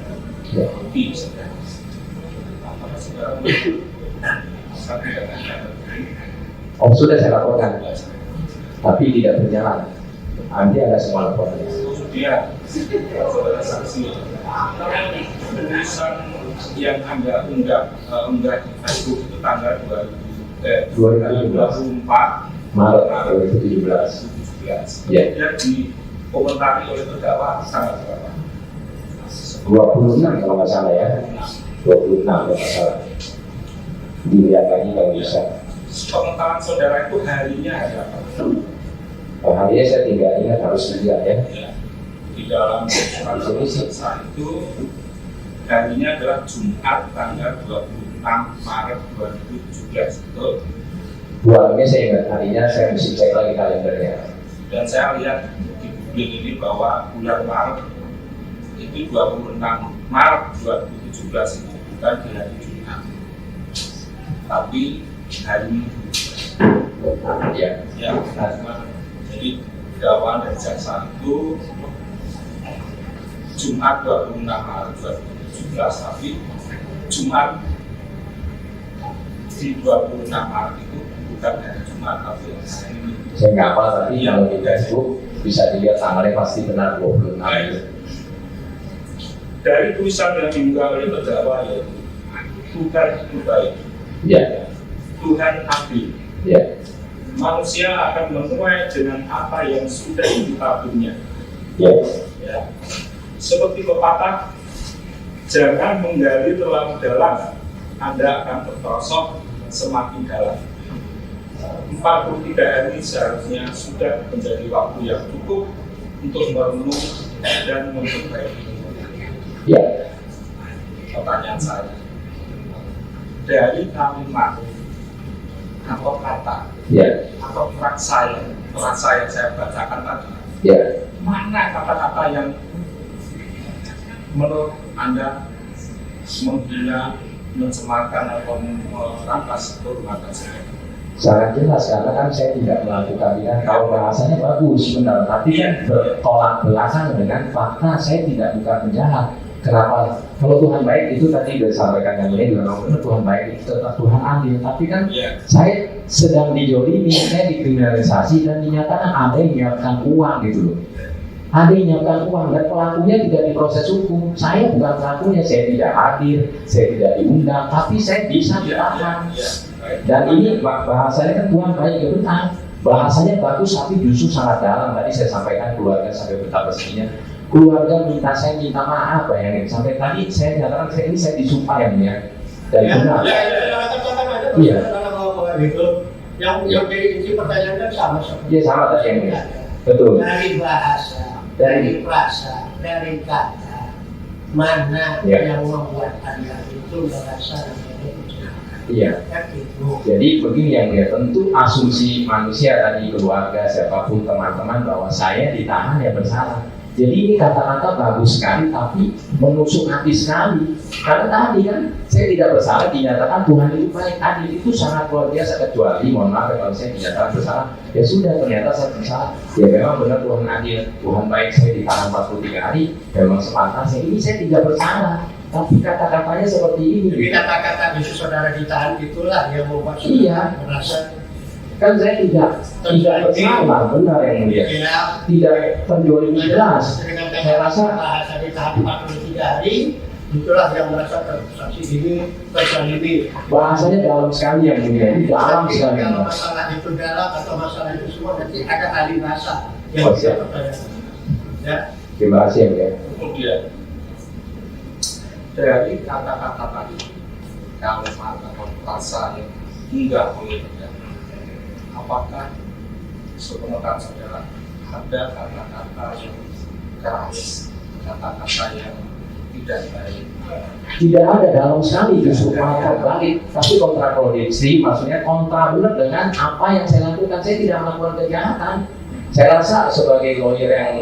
Ya. lebih saudara. Apakah saudara satu dengan Oh sudah saya laporkan, tapi tidak berjalan. Nanti ada semua laporannya. kemudian saudara saksi tulisan yang Anda unggah di Facebook itu tanggal 24 Maret 2017. Ya. Kemudian dikomentari oleh terdakwa tanggal berapa? 26 kalau nggak salah ya. 26 kalau nggak salah. Dilihat lagi kalau bisa. Pengetahuan saudara itu harinya hari apa? Harinya saya tidak ingat, harus dilihat ya. Ya. Di dalam surat keputusan itu harinya adalah Jumat tanggal 26 Maret 2017, betul? Bulannya saya ingat, harinya saya mesti cek lagi kalendernya. Dan saya lihat di publik ini bahwa bulan Maret itu 26 Maret 2017 itu bukan di hari Jumat, tapi hari Minggu. Ya. Ya, jadi dakwaan dan jaksa itu Jumat 26 Maret 2017, tapi Jumat di 26 Maret itu bukan hari Jumat, tapi hari Minggu. Saya nggak apa, tapi kalau di Facebook bisa dilihat tanggalnya pasti benar 26 itu. Dari tulisan yang diunggah oleh terdakwa yaitu Tuhan itu baik, Ya. Tuhan adil, Ya. manusia akan menuai dengan apa yang sudah ditaburnya. Ya. Ya. Seperti pepatah, jangan menggali terlalu dalam, Anda akan terperosok semakin dalam. 43 hari seharusnya sudah menjadi waktu yang cukup untuk merenung dan memperbaiki. Ya. Pertanyaan saya, dari kalimat atau kata Ya. atau frasa yang saya bacakan tadi, Ya. mana kata-kata yang menurut Anda menghina, mencemarkan atau merampas kehormatan saya? Sangat jelas karena kan saya tidak melakukan ini. Kalau bahasanya bagus benar, tapi kan bertolak belakang dengan fakta. Saya tidak bukan penjahat. Kenapa? Kalau Tuhan baik itu tadi sudah disampaikan yang lain juga benar, Tuhan baik itu tetap Tuhan adil. Tapi kan saya sedang dijolimi, saya dikriminalisasi dan dinyatakan ada yang menyiapkan uang gitu loh. Ada yang menyiapkan uang dan pelakunya tidak diproses hukum. Saya bukan pelakunya, saya tidak hadir, saya tidak diundang, tapi saya bisa ditahan. Dan ini bahasanya kan Tuhan baik ya benar. Bahasanya bagus tapi justru sangat dalam. Tadi saya sampaikan keluarga sampai betapa sedihnya. Keluarga minta saya minta maaf, bayangin. Sampai tadi saya nyatakan saya disumpah yang mulia dan benar. Iya. Yang jadi inti pertanyaan kan sama seperti. Iya sama tadi yang mulia. Betul. Dari bahasa, dari frasa, dari kata, mana yang membuat Anda itu merasa Iya. kan itu. Jadi begini yang mulia, tentu asumsi manusia tadi keluarga siapapun teman-teman bahwa saya ditahan ya bersalah. Jadi ini kata-kata bagus sekali tapi menusuk hati sekali. Karena tadi kan saya tidak bersalah dinyatakan Tuhan itu baik, adil itu sangat luar biasa, kecuali mohon maaf kalau saya dinyatakan bersalah ya sudah ternyata saya bersalah. Ya memang benar Tuhan adil, Tuhan baik, saya ditahan 43 hari memang sepantasnya. Ini saya tidak bersalah. Tapi kata-katanya seperti ini. Jadi kata-kata justru saudara ditahan itulah yang membuat saudara merasa kan saya tidak bersalah, benar yang mulia. Tidak terjual jelas. Saya rasa bahasa ditahan 43 hari itulah yang merasa saksi ini terzalimi. Bahasanya dalam sekali yang mulia, ini dalam sekali. Kalau masalah itu dalam atau masalah itu semua nanti ada ahli bahasa yang bisa bertanya. Ya. Terima kasih yang mulia. Kemudian dari kata-kata tadi, kalimat atau frasa yang enggak boleh terjadi, apakah sepengetahuan saudara ada kata-kata yang keras, kata-kata yang tidak baik? Tidak ada, dalam sekali justru malah terbalik, tapi kontradiksi, maksudnya kontra benar dengan apa yang saya lakukan. Saya tidak melakukan kejahatan. Saya rasa sebagai lawyer yang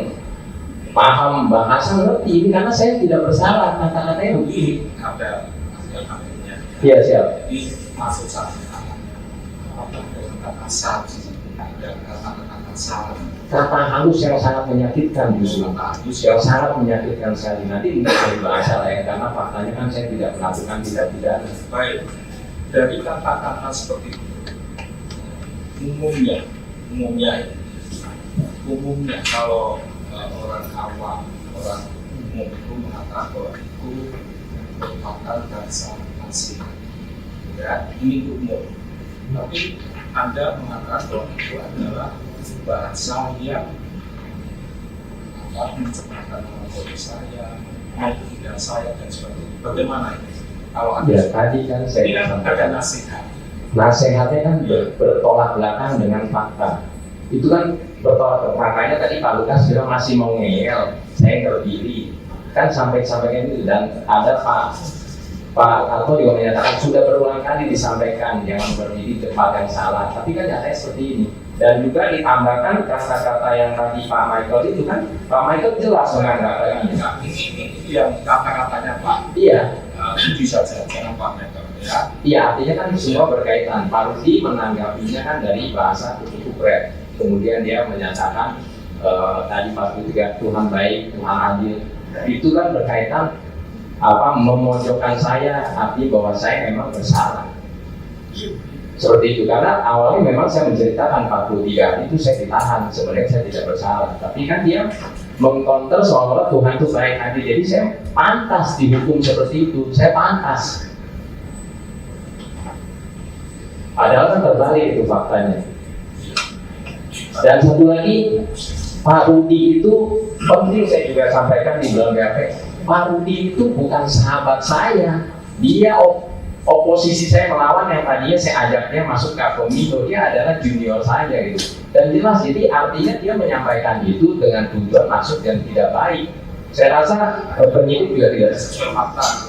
paham bahasa ngerti ini karena saya tidak bersalah, kata-katanya begini. Ada artinya. Iya siap. Jadi maksud saya kata kasar, ada kata-kata kasar, Kata halus yang sangat menyakitkan justru, yang sangat menyakitkan sekali. Nanti ini dari bahasa lah ya, karena faktanya kan saya tidak melakukan tidak pidana. baik. Dari kata-kata seperti itu, umumnya kalau orang awam, orang umum itu mengatakan bahwa itu merupakan bahasa nasihat. Ya, ini umum. Tapi Anda mengatakan bahwa itu adalah bahasa yang mencemarkan nama baik saya, menghina saya dan sebagainya. Bagaimana ini? Kalau Anda Ya tadi kan ini saya kan ada sampaikan, nasihat. nasihatnya kan bertolak belakang dengan fakta. Itu kan bertolak, makanya tadi Pak Lukas bilang masih mau ngeyel, saya terpilih kan sampai-sampaikan itu. Dan ada Pak Alko juga menyatakan sudah berulang kali disampaikan jangan berdiri di tempat yang salah, tapi kan nyatanya seperti ini. Dan juga ditambahkan kata-kata yang tadi Pak Michael itu kan, Pak Michael jelas menganggap ini. Ini yang kata-katanya Pak. Iya, Budi saja, jangan Pak Meter. Ya. iya artinya kan semua berkaitan. Pak Rudi menanggapinya kan dari bahasa kupret. Kemudian dia menyatakan tadi Pak Rudi Tuhan baik, Tuhan adil. Itu kan berkaitan memojokkan saya, arti bahwa saya memang bersalah. Seperti itu, karena awalnya memang saya menceritakan 43 hari itu saya ditahan, sebenarnya saya tidak bersalah. Tapi kan dia mengcounter seolah-olah Tuhan itu baik adil, jadi saya pantas dihukum seperti itu, saya pantas. Padahal kan terbalik itu faktanya. Dan satu lagi, Pak Rudi itu penting saya juga sampaikan di dalam BAP. Pak Rudi itu bukan sahabat saya, dia oposisi saya melawan yang tadinya saya ajak dia masuk ke Komindo, dia adalah junior saya gitu. Dan jelas, jadi artinya dia menyampaikan itu dengan tujuan masuk dan tidak baik. Saya rasa penyidik juga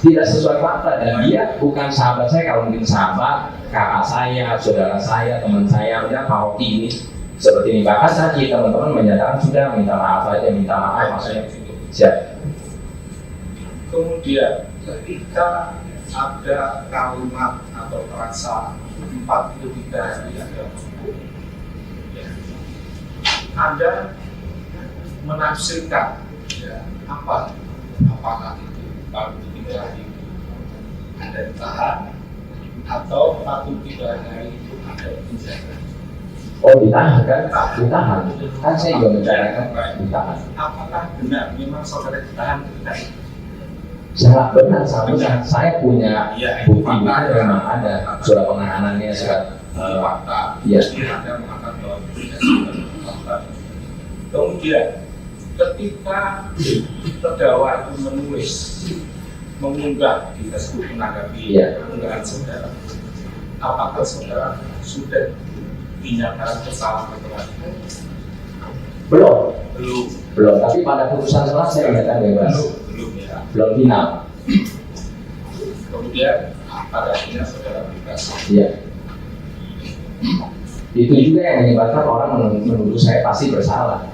tidak sesuai fakta, dan dia bukan sahabat saya. Kalau mungkin sahabat, kakak saya, saudara saya, teman saya, ya Pak Hoki ini seperti ini. Bahkan tadi teman-teman menyatakan sudah minta maaf aja, minta maaf maksudnya siap. Kemudian ketika ada kalimat atau frasa 43 hari ada Anda menafsirkan ya, apakah itu 43 hari Anda ditahan atau 43 hari itu Anda penjara? Oh ditahan kan? Ditahan. Kan saya juga membicarakan ditahan. Apakah benar memang saudara ditahan? Sangat benar, sangat benar. Saya punya Ya, bukti-bukti memang ada surat penahanannya, surat fakta. ya. Anda mengatakan bahwa tidak fakta. Kemudian ketika terdakwa itu menulis, mengunggah di Facebook menanggapi unggahan saudara, apakah saudara sudah dinyatakan bersalah atau tidak? Belum. Belum. Tapi pada putusan setelah saya menyatakan bebas. Belum ya. Belum final. Kemudian pada akhirnya saudara bebas. Iya. Itu juga yang menyebabkan orang menuduh saya pasti bersalah.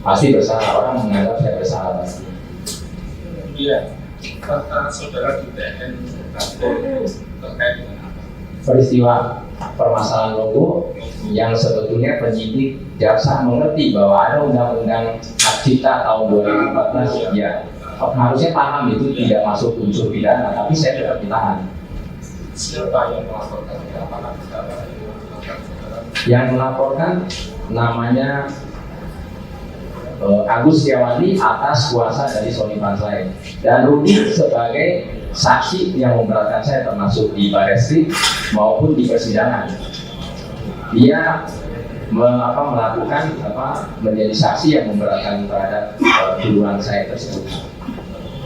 Pasti bersalah, orang menganggap saya bersalah pasti. Kemudian kata saudara di TN terkait dengan apa? Peristiwa permasalahan logo yang sebetulnya penyidik jaksa mengerti bahwa ada undang-undang hak cipta tahun 2014 ya harusnya paham itu tidak masuk unsur pidana, tapi saya tetap ditahan. Siapa yang melaporkan? Apakah saudara yang melaporkan? Yang melaporkan namanya Agus Setiawandi atas kuasa dari Sony Panslai, dan Rudi sebagai saksi yang memberatkan saya termasuk di Barreskrim maupun di persidangan. Dia melakukan menjadi saksi yang memberatkan terhadap tuduhan saya tersebut.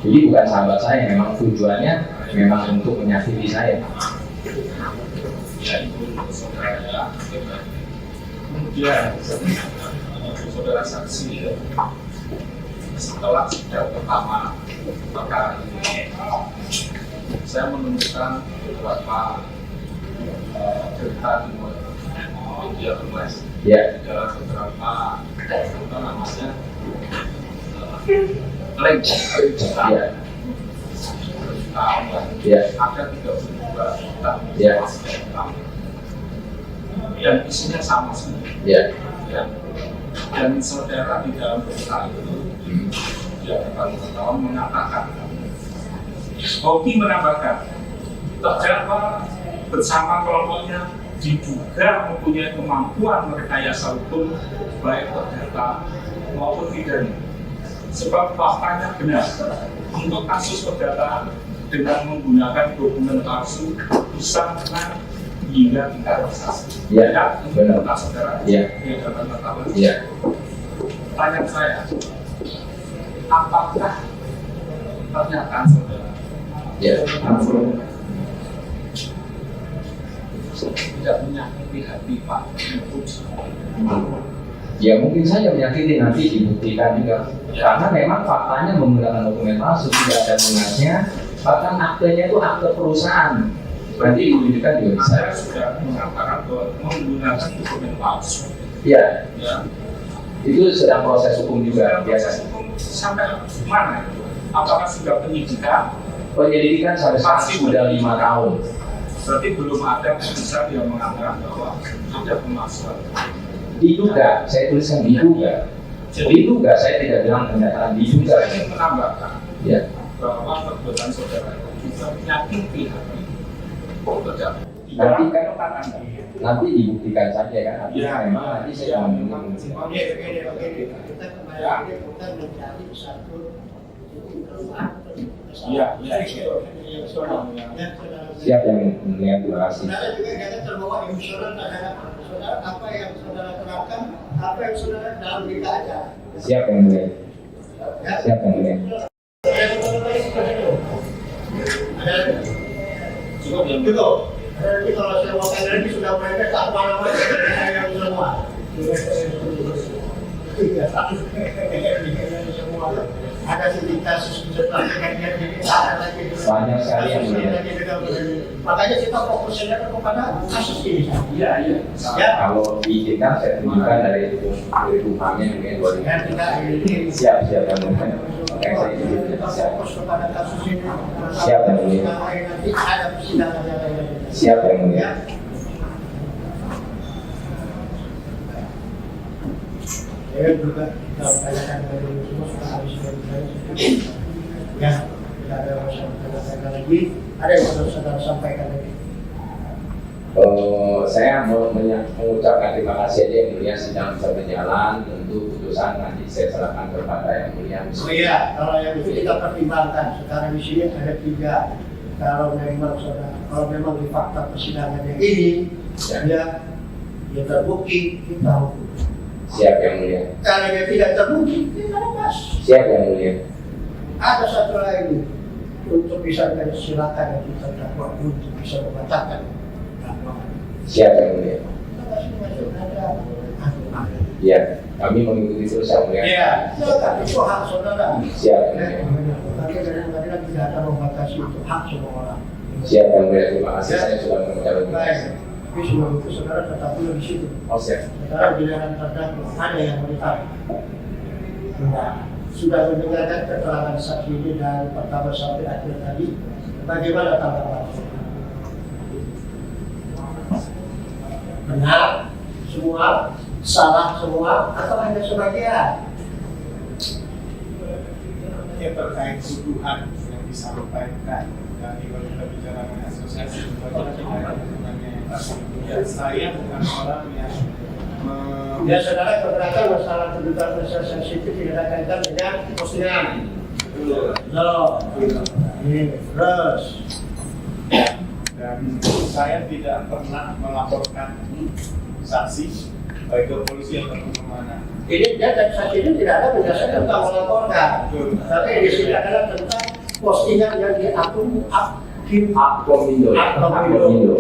Jadi bukan sahabat saya, memang tujuannya memang untuk menyakiti saya. Ya itu saudara ya. Kemudian saudara saksi ya, setelah sidang pertama perkara ini saya menemukan beberapa cerita di media online dalam beberapa link cerita ada 32 cerita dan isinya sama semua. Dan saudara di dalam berita itu yang bertahun-tahun mengatakan, Hoki menambahkan, terdakwa bersama kelompoknya diduga mempunyai kemampuan merekayasa hukum baik perdata maupun pidana. Sebab faktanya benar, untuk kasus perdata dengan menggunakan dokumen palsu bisa kena hingga tingkat kasasi. Iya, benar. Benar, saudara. Iya. Yang dapat pertama. Iya. Tanya saya, apakah pernyataan saudara Iya. tidak menyakiti hati Pak Menhub? Ya mungkin saja menyakiti, nanti dibuktikan juga. Karena memang faktanya menggunakan dokumen palsu tidak ada lunasnya, bahkan aktenya itu akte perusahaan. Berarti dibuktikan juga bisa. Saya sudah mengatakan bahwa menggunakan dokumen palsu. Iya, Ya, itu sedang proses hukum juga. proses Biasa. hukum sampai mana? Apakah sudah penyidikan? Penyelidikan sampai sekarang sudah 5 tahun. Berarti belum ada putusan yang mengatakan bahwa ada pemalsuan. Diduga, saya tuliskan diduga. Diduga, saya tidak bilang pernyataan diduga. Saya ingin menambahkan Ya, bahwa perbuatan saudara juga menyakiti hati pekerja. nanti kan nanti dibuktikan saja kan. Artinya Ya. memang nanti saya memang. Oke, kita kembali lagi kita mencari satu titik keluar. Iya, iya. siap yang melihat. Terima kasih. Saudara juga jangan terbawa emosional terhadap saudara, apa yang saudara terapkan, apa yang saudara dalam berita aja. Siap yang melihat. Ya. Siap yang melihat. Ada saudara seperti itu. Ada Cukup ya. cukup. Nanti kalau saya mau tanya lagi sudah mereka tak mana-mana yang semua. Iya, semua. Ada sedikit kasus seperti yang ada lagi. Banyak sekali yang melihat. Makanya kita fokusnya kepada kasus ini. Iya, iya. Ya. Kalau diizinkan saya tunjukkan dari rumahnya mungkin Dan kita ini siap yang melihat. Oke, saya izin. Siap. fokus kepada kasus ini. Siap, yang mulia. Nanti ada persidangan yang lain. Siap yang Ya. melihat. Saya juga kita tanyakan dari semua sudah habis dari saya. Ya, tidak ada masalah lagi. Ada yang perlu saudara sampaikan lagi? Saya mau mengucapkan terima kasih aja yang mulia, sedang bisa berjalan. Tentu putusan nanti saya serahkan kepada yang mulia. Oh iya, kalau yang itu kita pertimbangkan. Sekarang di sini ada 3. Kalau memang saudara, kalau memang di fakta persidangan yang ini, ya terbukti kita hukum. Siap yang mulia. Kalau dia tidak terbukti, kita lepas. Siap yang mulia. Ada satu lagi untuk bisa silakan yang kita dakwah untuk bisa membatalkan dakwaan. Siap yang mulia. Ada. Ya, kami mengikuti terus yang mulia. Ya, silakan itu hak saudara. Siap. Tapi kadang-kadang tidak akan membatasi itu hak semua orang. Siap yang mulia. Terima kasih. Saya sudah mengucapkan terima Baik, kasih. tapi sebelum itu saudara tetap dulu di situ. Oh siap. Saudara giliran terdakwa ada yang menitap. Sudah mendengarkan keterangan saksi ini dari pertama sampai akhir tadi. Bagaimana tanggapan? Benar semua, salah semua, atau hanya sebagian? Ya, terkait tuduhan yang disampaikan dari wanita bicara mengenai asosiasi saya bukan orang yang Ya saudara keberatan masalah kedudukan asosiasi itu tidak ada kaitan dengan postingan. Loh, ini terus. dan saya tidak pernah melaporkan saksi baik ke polisi atau kemana. Ini dia dan saksi ini tidak ada penjelasan tentang melaporkan. Tapi di sini adalah tentang postingan yang di akun Apkomindo. Apkomindo.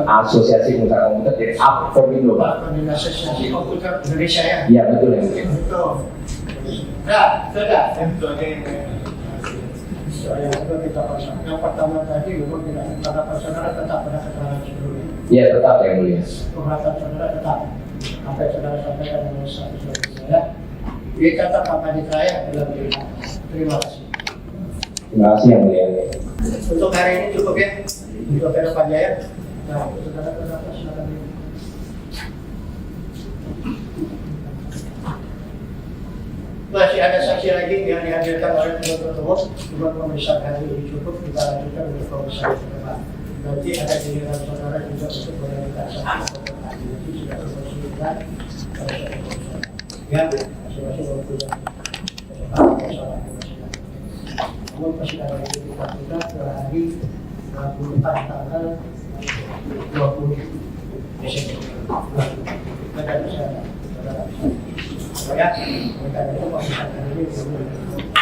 Asosiasi Pengusaha Komputer dari Apkomindo, Pak. Asosiasi Komputer Indonesia ya. Iya betul yang mulia. Betul. Nah, sudah. Itu aja yang Soalnya itu kita pasang. Yang pertama tadi memang tidak tanggapan saudara tetap pada keterangan sebelumnya. Iya tetap yang mulia. Keberatan saudara tetap. Apa yang saudara sampaikan dengan satu saya. Dicatat apa di saya dalam berita. Terima kasih. Terima kasih yang mulia. Untuk hari ini cukup ya. Untuk ke depannya ya. Nah, saudara terdakwa silakan. Masih ada saksi lagi yang dihadirkan oleh penuntut umum. Cuma pemeriksaan hari ini cukup, kita lanjutkan untuk pemeriksaan ke depan. Nanti ada giliran saudara juga untuk menentukan saksi. Nanti sudah dikonsultasikan oleh saudara. Ya, masing-masing mempunyai kesalahan. Namun persidangan itu kita tunda ke hari bulan tanggal 20 Desember. Kita bisa, ya, karena itu persidangan ini belum